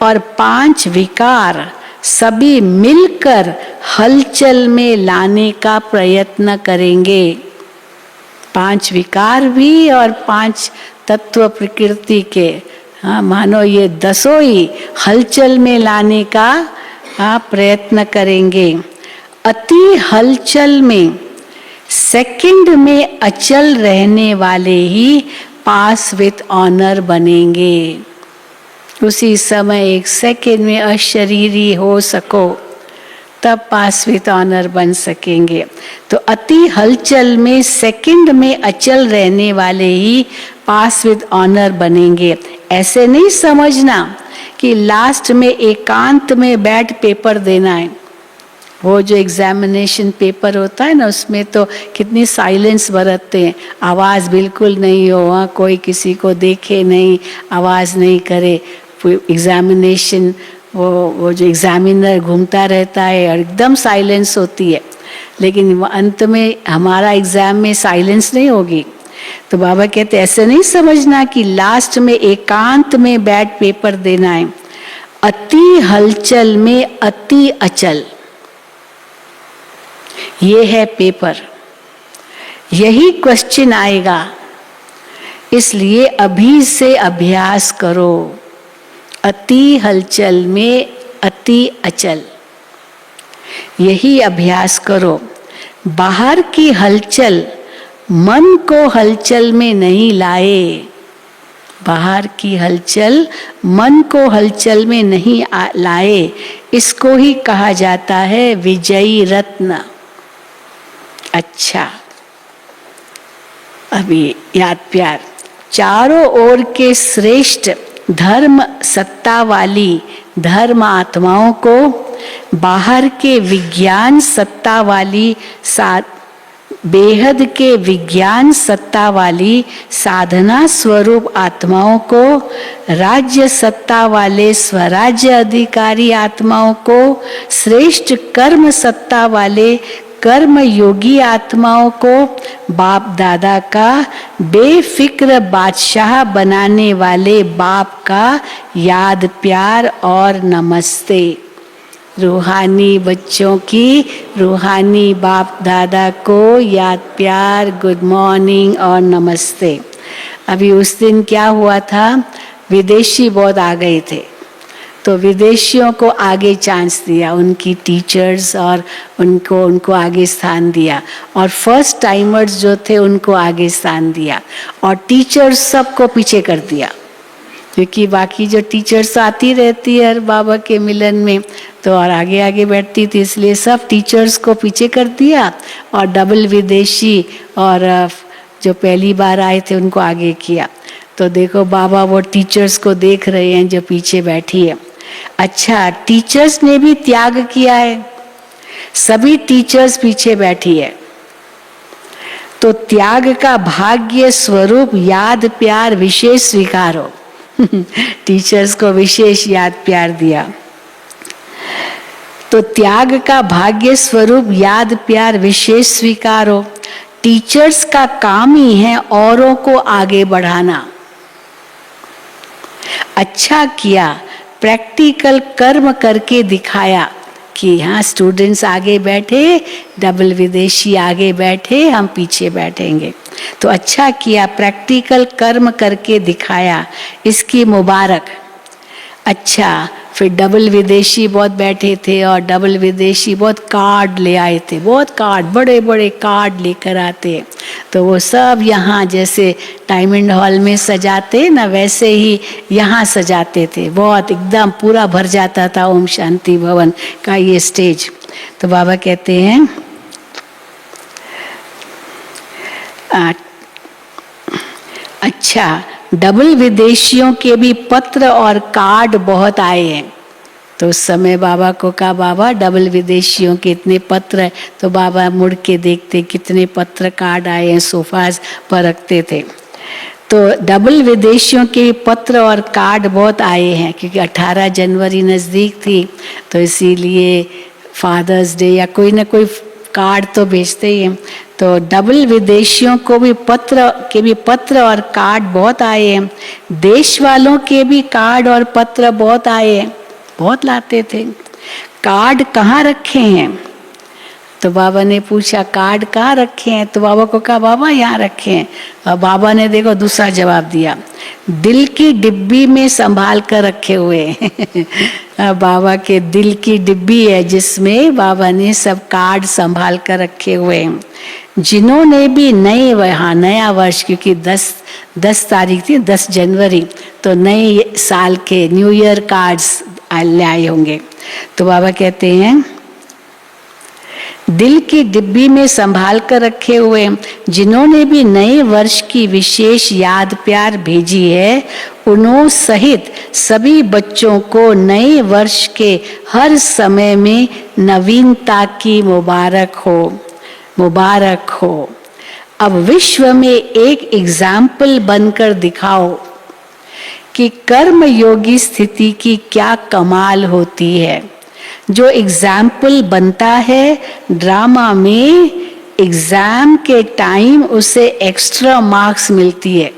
और 5 विकार सभी मिलकर हलचल में लाने का प्रयत्न करेंगे। 5 विकार भी और 5 तत्व प्रकृति के, हाँ, मानो ये 10 ही हलचल में लाने का प्रयत्न करेंगे। अति हलचल में सेकंड में अचल रहने वाले ही पास विथ ऑनर बनेंगे। उसी समय एक सेकंड में अशरीरी हो सको तब पास विथ ऑनर बन सकेंगे। तो अति हलचल में सेकंड में अचल रहने वाले ही पास विथ ऑनर बनेंगे। ऐसे नहीं समझना कि लास्ट में एकांत में बैठ पेपर देना है। वो जो एग्जामिनेशन पेपर होता है ना, उसमें तो कितनी साइलेंस बरतते हैं, आवाज़ बिल्कुल नहीं हो, वहाँ कोई किसी को देखे नहीं, आवाज़ नहीं करे। एग्जामिनेशन वो जो एग्जामिनर घूमता रहता है और एकदम साइलेंस होती है, लेकिन अंत में हमारा एग्जाम में साइलेंस नहीं होगी। तो बाबा कहते ऐसे नहीं समझना कि लास्ट में एकांत में बैठ पेपर देना है। अति हलचल में अति अचल, ये है पेपर, यही क्वेश्चन आएगा। इसलिए अभी से अभ्यास करो, अति हलचल में अति अचल, यही अभ्यास करो। बाहर की हलचल मन को हलचल में नहीं लाए, बाहर की हलचल मन को हलचल में नहीं लाए। इसको ही कहा जाता है विजयी रत्न। अच्छा, अभी याद प्यार, चारों ओर के श्रेष्ठ धर्म सत्ता वाली धर्म आत्माओं को बाहर के विज्ञान सत्ता वाली बेहद के विज्ञान सत्ता वाली साधना स्वरूप आत्माओं को, राज्य सत्ता वाले स्वराज्य अधिकारी आत्माओं को, श्रेष्ठ कर्म सत्ता वाले कर्म योगी आत्माओं को बाप दादा का बेफिक्र बादशाह बनाने वाले बाप का याद प्यार और नमस्ते। रूहानी बच्चों की रूहानी बाप दादा को याद प्यार, गुड मॉर्निंग और नमस्ते। अभी उस दिन क्या हुआ था, विदेशी बहुत आ गए थे, तो विदेशियों को आगे चांस दिया, उनकी टीचर्स और उनको आगे स्थान दिया, और फर्स्ट टाइमर्स जो थे उनको आगे स्थान दिया, और टीचर्स सबको पीछे कर दिया। क्योंकि बाकी जो टीचर्स आती रहती है हर बाबा के मिलन में, तो और आगे आगे बैठती थी, इसलिए सब टीचर्स को पीछे कर दिया, और डबल विदेशी और जो पहली बार आए थे उनको आगे किया। तो देखो बाबा वो टीचर्स को देख रहे हैं जो पीछे बैठी है। अच्छा, टीचर्स ने भी त्याग किया है, सभी टीचर्स पीछे बैठी है, तो त्याग का भाग्य स्वरूप याद प्यार विशेष स्वीकार हो। टीचर्स को विशेष याद प्यार दिया, तो त्याग का भाग्य स्वरूप याद प्यार विशेष स्वीकार हो। टीचर्स का काम ही है औरों को आगे बढ़ाना। अच्छा किया, प्रैक्टिकल कर्म करके दिखाया कि हाँ स्टूडेंट्स आगे बैठे, डबल विदेशी आगे बैठे, हम पीछे बैठेंगे। तो अच्छा किया, प्रैक्टिकल कर्म करके दिखाया, इसकी मुबारक। अच्छा, फिर डबल विदेशी बहुत बैठे थे और डबल विदेशी बहुत कार्ड ले आए थे, बहुत कार्ड, बड़े बड़े कार्ड लेकर आते, तो वो सब यहाँ जैसे डायमंड हॉल में सजाते ना वैसे ही यहाँ सजाते थे, बहुत एकदम पूरा भर जाता था ओम शांति भवन का ये स्टेज। तो बाबा कहते हैं अच्छा, डबल विदेशियों के भी पत्र और कार्ड बहुत आए हैं। तो उस समय बाबा को कहा, बाबा डबल विदेशियों के इतने पत्र है, तो बाबा मुड़ के देखते कितने पत्र कार्ड आए हैं, सोफाज पर रखते थे। तो डबल विदेशियों के पत्र और कार्ड बहुत आए हैं, क्योंकि 18 जनवरी नज़दीक थी, तो इसीलिए फादर्स डे या कोई ना कोई कार्ड तो भेजते ही हैं। तो डबल विदेशियों को भी पत्र और कार्ड बहुत आए हैं। देश वालों के भी कार्ड और पत्र बहुत आए हैं, बहुत लाते थे। कार्ड कहाँ रखे हैं? तो बाबा ने पूछा कार्ड कहाँ रखे हैं? तो बाबा को कहा बाबा यहाँ रखे हैं। और बाबा ने देखो दूसरा जवाब दिया, दिल की डिब्बी में संभाल कर रखे हुए हैं। बाबा के दिल की डिब्बी है जिसमें बाबा ने सब कार्ड संभाल कर रखे हुए हैं। जिन्होंने भी नया वर्ष, क्योंकि 10 तारीख थी, 10 जनवरी, तो नए साल के न्यू ईयर कार्ड्स ले आए होंगे। तो बाबा कहते हैं दिल की डिब्बी में संभाल कर रखे हुए जिन्होंने भी नए वर्ष की विशेष याद प्यार भेजी है, उन्हों सहित सभी बच्चों को नए वर्ष के हर समय में नवीनता की मुबारक हो, मुबारक हो। अब विश्व में एक एग्जाम्पल बनकर दिखाओ कि कर्म योगी स्थिति की क्या कमाल होती है। जो एग्जाम्पल बनता है ड्रामा में, एग्जाम के टाइम उसे एक्स्ट्रा मार्क्स मिलती है।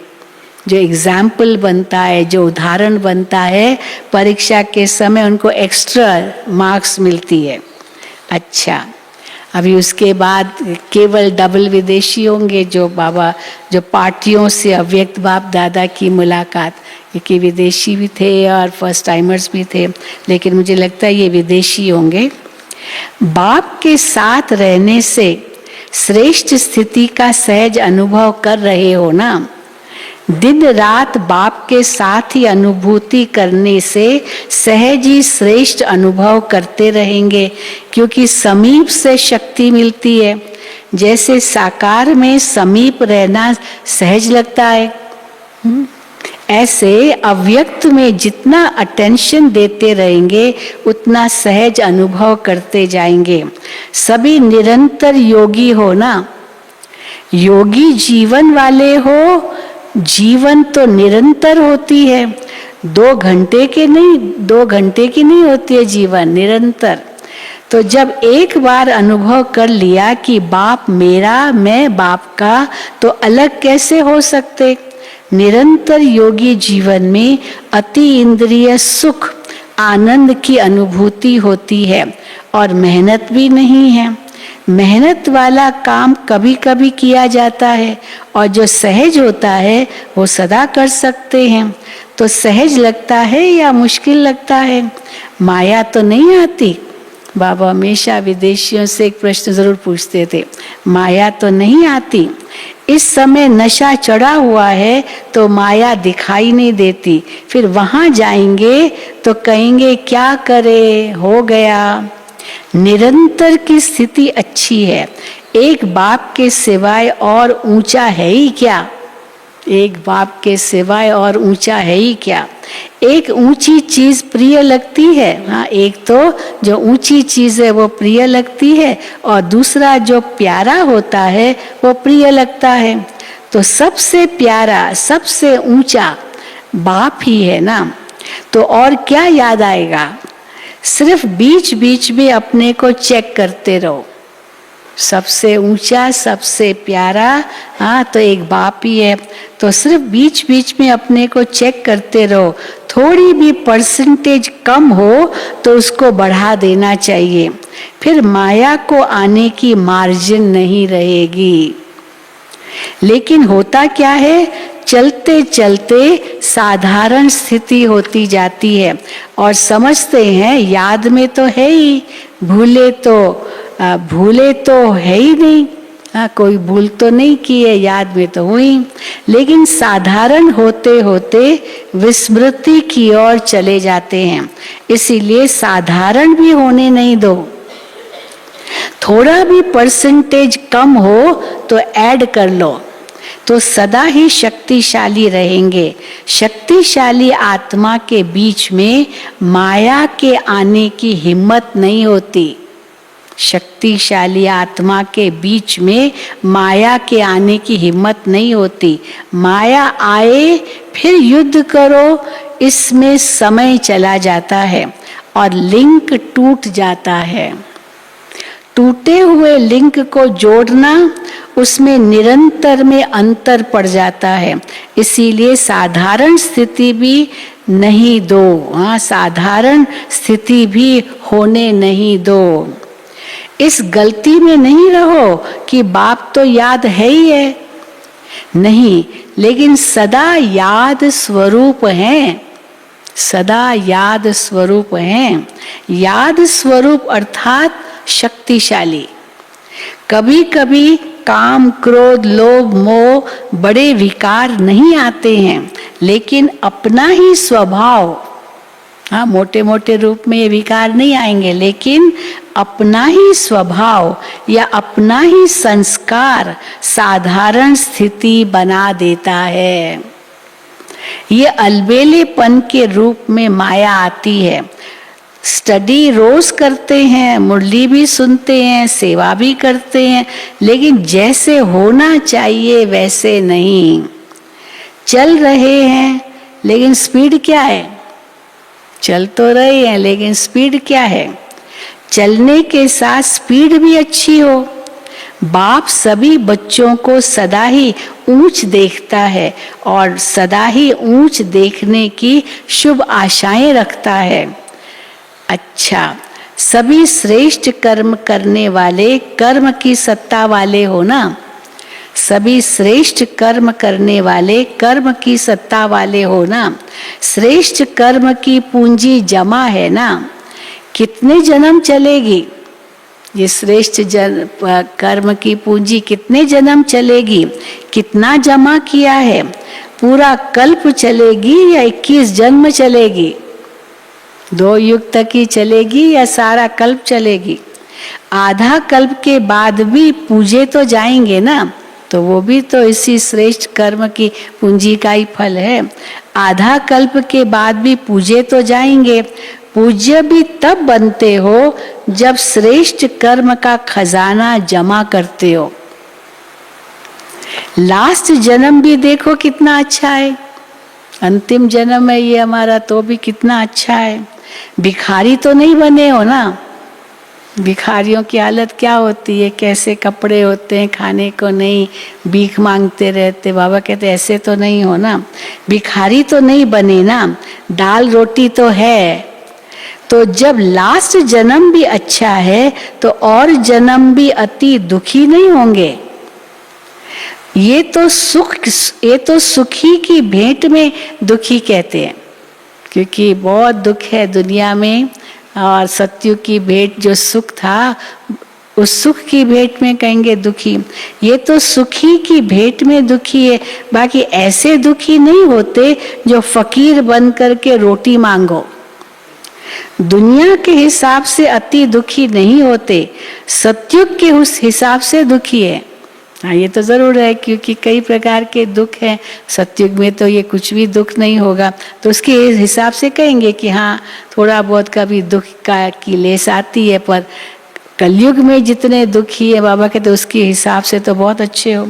जो एग्जाम्पल बनता है, जो उदाहरण बनता है, परीक्षा के समय उनको एक्स्ट्रा मार्क्स मिलती है। अच्छा, अभी उसके बाद केवल डबल विदेशी होंगे जो बाबा, जो पार्टियों से अव्यक्त बाप दादा की मुलाकात, क्योंकि विदेशी भी थे और फर्स्ट टाइमर्स भी थे, लेकिन मुझे लगता है ये विदेशी होंगे। बाप के साथ रहने से श्रेष्ठ स्थिति का सहज अनुभव कर रहे हो ना। दिन रात बाप के साथ ही अनुभूति करने से सहज ही श्रेष्ठ अनुभव करते रहेंगे, क्योंकि समीप से शक्ति मिलती है। जैसे साकार में समीप रहना सहज लगता है, ऐसे अव्यक्त में जितना अटेंशन देते रहेंगे उतना सहज अनुभव करते जाएंगे। सभी निरंतर योगी हो ना, योगी जीवन वाले हो। जीवन तो निरंतर होती है, 2 घंटे की नहीं होती है जीवन, निरंतर। तो जब एक बार अनुभव कर लिया कि बाप मेरा, मैं बाप का, तो अलग कैसे हो सकते। निरंतर योगी जीवन में अति इंद्रिय सुख आनंद की अनुभूति होती है और मेहनत भी नहीं है। मेहनत वाला काम कभी कभी किया जाता है और जो सहज होता है वो सदा कर सकते हैं। तो सहज लगता है या मुश्किल लगता है? माया तो नहीं आती। बाबा हमेशा विदेशियों से एक प्रश्न जरूर पूछते थे, माया तो नहीं आती? इस समय नशा चढ़ा हुआ है तो माया दिखाई नहीं देती, फिर वहां जाएंगे तो कहेंगे क्या करे, हो गया। निरंतर की स्थिति अच्छी है। एक बाप के सिवाय और ऊंचा है ही क्या? एक बाप के सिवाय और ऊंचा है ही क्या? एक ऊंची चीज प्रिय लगती है, हाँ, एक तो जो ऊंची चीज है वो प्रिय लगती है और दूसरा जो प्यारा होता है वो प्रिय लगता है। तो सबसे प्यारा, सबसे ऊंचा बाप ही है ना। तो और क्या याद आएगा? सिर्फ बीच बीच में अपने को चेक करते रहो। सबसे ऊंचा, सबसे प्यारा, हाँ, तो एक बाप ही है। तो सिर्फ बीच बीच में अपने को चेक करते रहो। थोड़ी भी परसेंटेज कम हो तो उसको बढ़ा देना चाहिए, फिर माया को आने की मार्जिन नहीं रहेगी। लेकिन होता क्या है, चलते चलते साधारण स्थिति होती जाती है और समझते हैं याद में तो है ही, भूले तो है ही नहीं, कोई भूल तो नहीं की है, याद में तो हुई। लेकिन साधारण होते होते विस्मृति की ओर चले जाते हैं, इसीलिए साधारण भी होने नहीं दो। थोड़ा भी परसेंटेज कम हो तो ऐड कर लो, तो सदा ही शक्तिशाली रहेंगे। शक्तिशाली आत्मा के बीच में माया के आने की हिम्मत नहीं होती। शक्तिशाली आत्मा के बीच में माया के आने की हिम्मत नहीं होती। माया आए फिर युद्ध करो, इसमें समय चला जाता है और लिंक टूट जाता है। टूटे हुए लिंक को जोड़ना, उसमें निरंतर में अंतर पड़ जाता है। इसीलिए साधारण स्थिति भी नहीं दो, हाँ, साधारण स्थिति भी होने नहीं दो। इस गलती में नहीं रहो कि बाप तो याद है ही है, नहीं, लेकिन सदा याद स्वरूप हैं, सदा याद स्वरूप हैं। याद स्वरूप अर्थात शक्तिशाली। कभी कभी काम, क्रोध, लोभ, मोह बड़े विकार नहीं आते हैं, लेकिन अपना ही स्वभाव, हाँ, मोटे मोटे रूप में ये विकार नहीं आएंगे, लेकिन अपना ही स्वभाव या अपना ही संस्कार साधारण स्थिति बना देता है। ये अलबेलेपन के रूप में माया आती है। स्टडी रोज करते हैं, मुरली भी सुनते हैं, सेवा भी करते हैं, लेकिन जैसे होना चाहिए वैसे नहीं। चल रहे हैं लेकिन स्पीड क्या है? चल तो रहे हैं लेकिन स्पीड क्या है? चलने के साथ स्पीड भी अच्छी हो। बाप सभी बच्चों को सदा ही ऊंच देखता है और सदा ही ऊंच देखने की शुभ आशाएं रखता है। अच्छा, सभी श्रेष्ठ कर्म करने वाले कर्म की सत्ता वाले हो ना। सभी श्रेष्ठ कर्म करने वाले कर्म की सत्ता वाले हो ना। श्रेष्ठ कर्म की पूंजी जमा है ना। कितने जन्म चलेगी ये श्रेष्ठ कर्म की पूंजी? कितने जन्म चलेगी? कितना जमा किया है? पूरा कल्प चलेगी या 21 जन्म चलेगी? 2 युग तक ही चलेगी या सारा कल्प चलेगी? आधा कल्प के बाद भी पूजे तो जाएंगे ना, तो वो भी तो इसी श्रेष्ठ कर्म की पूंजी का ही फल है। आधा कल्प के बाद भी पूजे तो जाएंगे। पूज्य भी तब बनते हो जब श्रेष्ठ कर्म का खजाना जमा करते हो। लास्ट जन्म भी देखो कितना अच्छा है, अंतिम जन्म है ये हमारा, तो भी कितना अच्छा है। भिखारी तो नहीं बने हो ना। भिखारियों की हालत क्या होती है, कैसे कपड़े होते हैं, खाने को नहीं, भीख मांगते रहते। बाबा कहते ऐसे तो नहीं हो ना, भिखारी तो नहीं बने ना, दाल रोटी तो है। तो जब लास्ट जन्म भी अच्छा है तो और जन्म भी अति दुखी नहीं होंगे। ये तो सुखी की भेंट में दुखी कहते हैं, क्योंकि बहुत दुख है दुनिया में। और सत्युग की भेंट जो सुख था, उस सुख की भेंट में कहेंगे दुखी। ये तो सुखी की भेंट में दुखी है। बाकी ऐसे दुखी नहीं होते जो फकीर बन करके रोटी मांगो। दुनिया के हिसाब से अति दुखी नहीं होते, सत्युग के उस हिसाब से दुखी है। हाँ, ये तो जरूर है, क्योंकि कई प्रकार के दुख हैं। सत्युग में तो ये कुछ भी दुख नहीं होगा, तो उसके हिसाब से कहेंगे कि हाँ, थोड़ा बहुत कभी दुख का की लेस आती है, पर कलयुग में जितने दुखी है बाबा कहते उसके हिसाब से तो बहुत अच्छे हो।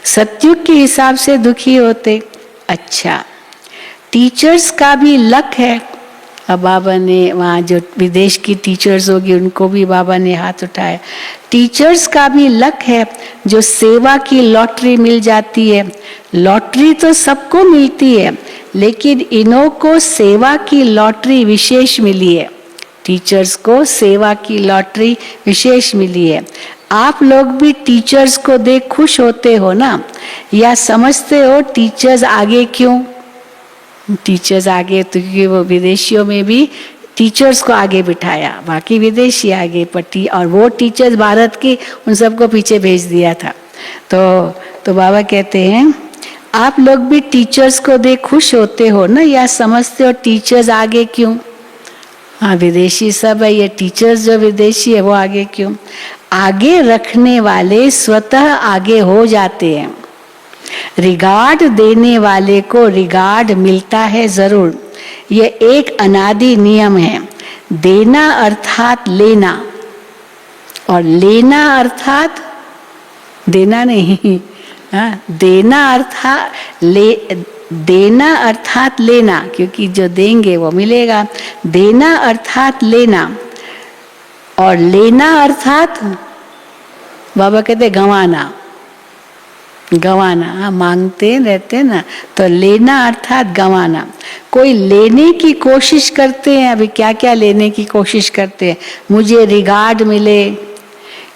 सत्युग के हिसाब से दुखी होते। अच्छा, टीचर्स का भी लक है। अब बाबा ने वहाँ जो विदेश की टीचर्स होगी उनको भी बाबा ने हाथ उठाया। टीचर्स का भी लक है जो सेवा की लॉटरी मिल जाती है। लॉटरी तो सबको मिलती है, लेकिन इन्हों को सेवा की लॉटरी विशेष मिली है। टीचर्स को सेवा की लॉटरी विशेष मिली है। आप लोग भी टीचर्स को देख खुश होते हो ना, या समझते हो टीचर्स आगे क्यों? टीचर्स आगे तो क्योंकि वो विदेशियों में भी टीचर्स को आगे बिठाया, बाकी विदेशी आगे पट्टी, और वो टीचर्स भारत की उन सबको पीछे भेज दिया था। तो बाबा कहते हैं आप लोग भी टीचर्स को देख खुश होते हो ना, या समझते हो टीचर्स आगे क्यों? हाँ, विदेशी सब है, ये टीचर्स जो विदेशी है वो आगे क्यों? आगे रखने वाले स्वतः आगे हो जाते हैं। रिगार्ड देने वाले को रिगार्ड मिलता है जरूर। ये एक अनादि नियम है। देना अर्थात लेना, और लेना अर्थात देना नहीं। हाँ, देना अर्थात लेना, क्योंकि जो देंगे वो मिलेगा। देना अर्थात लेना, और लेना अर्थात बाबा कहते गंवाना। गंवाना, मांगते रहते ना, तो लेना अर्थात गंवाना। कोई लेने की कोशिश करते हैं, अभी क्या क्या लेने की कोशिश करते हैं, मुझे रिगार्ड मिले।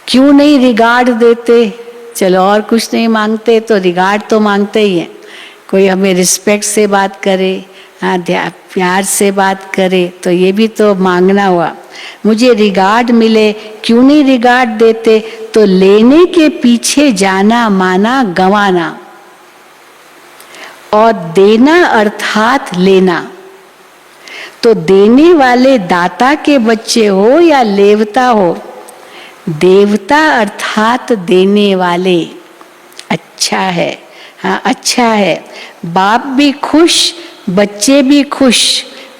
क्यों नहीं रिगार्ड देते? चलो और कुछ नहीं मांगते तो रिगार्ड तो मांगते ही हैं। कोई हमें रिस्पेक्ट से बात करे, हाँ, प्यार से बात करे तो ये भी तो मांगना हुआ। मुझे रिगार्ड मिले, क्यों नहीं रिगार्ड देते? तो लेने के पीछे जाना माना गंवाना, और देना अर्थात लेना। तो देने वाले दाता के बच्चे हो या लेवता हो, देवता अर्थात देने वाले। अच्छा है, हाँ अच्छा है। बाप भी खुश, बच्चे भी खुश,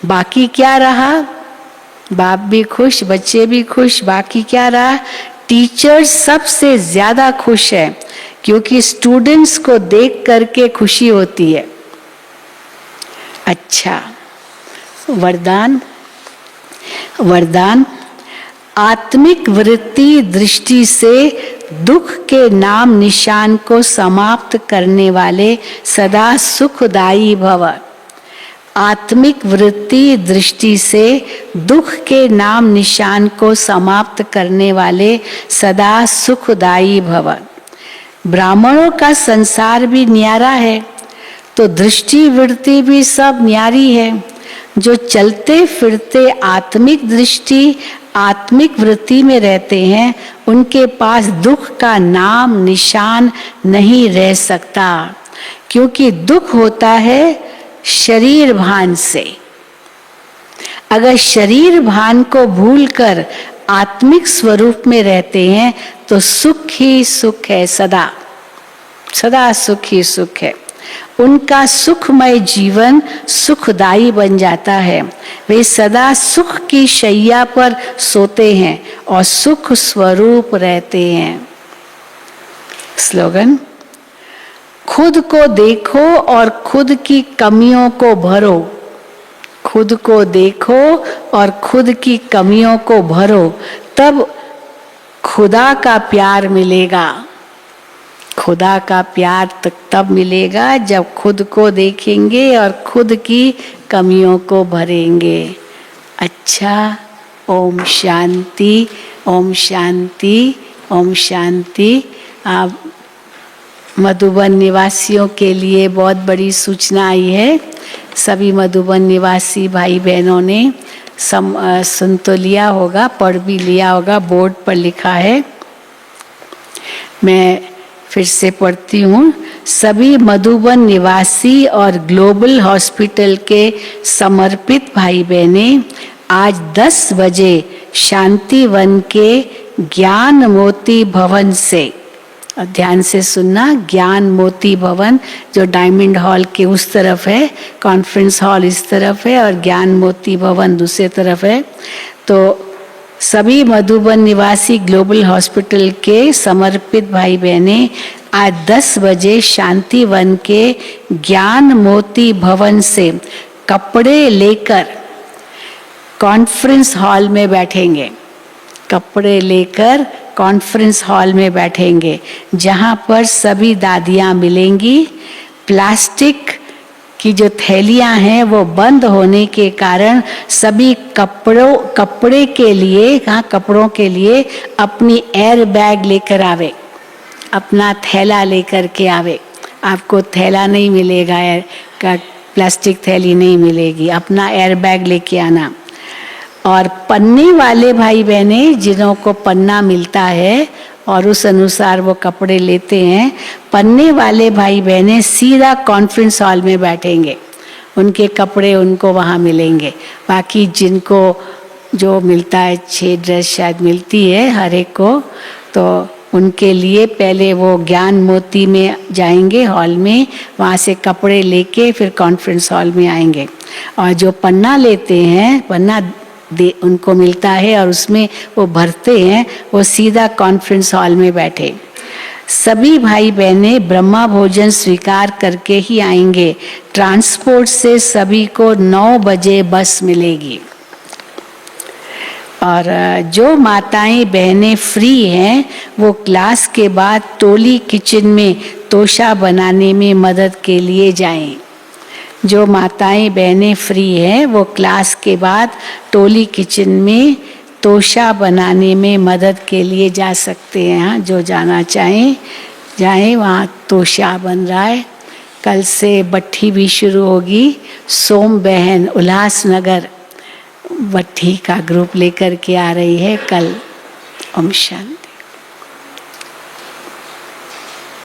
बाकी क्या रहा? बाप भी खुश, बच्चे भी खुश, बाकी क्या रहा? टीचर सबसे ज्यादा खुश है, क्योंकि स्टूडेंट्स को देख करके खुशी होती है। अच्छा, वरदान। वरदान, आत्मिक वृत्ति दृष्टि से दुख के नाम निशान को समाप्त करने वाले सदा सुखदायी भव। आत्मिक वृत्ति दृष्टि से दुख के नाम निशान को समाप्त करने वाले सदा सुखदायी भव। ब्राह्मणों का संसार भी न्यारा है, तो दृष्टि वृत्ति भी सब न्यारी है। जो चलते फिरते आत्मिक दृष्टि आत्मिक वृत्ति में रहते हैं, उनके पास दुख का नाम निशान नहीं रह सकता, क्योंकि दुख होता है शरीर भान से। अगर शरीर भान को भूलकर आत्मिक स्वरूप में रहते हैं तो सुख ही सुख है, सदा सदा सुख ही सुख है। उनका सुखमय जीवन सुखदायी बन जाता है। वे सदा सुख की शैया पर सोते हैं और सुख स्वरूप रहते हैं। स्लोगन, खुद को देखो और खुद की कमियों को भरो। खुद को देखो और खुद की कमियों को भरो, तब खुदा का प्यार मिलेगा। खुदा का प्यार तब मिलेगा जब खुद को देखेंगे और खुद की कमियों को भरेंगे। अच्छा, ओम शांति, ओम शांति, ओम शांति। आप मधुबन निवासियों के लिए बहुत बड़ी सूचना आई है। सभी मधुबन निवासी भाई बहनों ने सुन तो लिया होगा, पढ़ भी लिया होगा, बोर्ड पर लिखा है। मैं फिर से पढ़ती हूँ। सभी मधुबन निवासी और ग्लोबल हॉस्पिटल के समर्पित भाई बहने आज 10 बजे शांति वन के ज्ञान मोती भवन से, ध्यान से सुनना, ज्ञान मोती भवन जो डायमंड हॉल के उस तरफ है, कॉन्फ्रेंस हॉल इस तरफ है और ज्ञान मोती भवन दूसरे तरफ है। तो सभी मधुबन निवासी ग्लोबल हॉस्पिटल के समर्पित भाई बहने आज 10 बजे शांति वन के ज्ञान मोती भवन से कपड़े लेकर कॉन्फ्रेंस हॉल में बैठेंगे। कपड़े लेकर कॉन्फ्रेंस हॉल में बैठेंगे, जहां पर सभी दादियां मिलेंगी। प्लास्टिक की जो थैलियां हैं वो बंद होने के कारण सभी कपड़े के लिए, कपड़ों के लिए अपनी एयर बैग लेकर आवे, अपना थैला लेकर के आवे। आपको थैला नहीं मिलेगा, प्लास्टिक थैली नहीं मिलेगी, अपना एयर बैग लेके आना। और पन्ने वाले भाई बहने जिन्हों को पन्ना मिलता है और उस अनुसार वो कपड़े लेते हैं, पन्ने वाले भाई बहने सीधा कॉन्फ्रेंस हॉल में बैठेंगे, उनके कपड़े उनको वहाँ मिलेंगे। बाकी जिनको जो मिलता है, 6 ड्रेस शायद मिलती है हर एक को, तो उनके लिए पहले वो ज्ञान मोती में जाएंगे हॉल में, वहाँ से कपड़े लेके फिर कॉन्फ्रेंस हॉल में आएंगे। और जो पन्ना लेते हैं, पन्ना उनको मिलता है और उसमें वो भरते हैं, वो सीधा कॉन्फ्रेंस हॉल में बैठे। सभी भाई बहने ब्रह्मा भोजन स्वीकार करके ही आएंगे। ट्रांसपोर्ट से सभी को 9 बजे बस मिलेगी। और जो माताएं बहनें फ्री हैं वो क्लास के बाद टोली किचन में तोशा बनाने में मदद के लिए जाएं। जो माताएं बहनें फ्री हैं वो क्लास के बाद टोली किचन में तोशा बनाने में मदद के लिए जा सकते हैं। जो जाना चाहें जाएं, वहाँ तोशा बन रहा है। कल से बट्ठी भी शुरू होगी, सोम बहन उल्लासनगर वट्ठी का ग्रुप लेकर के आ रही है कल। ओम शांति।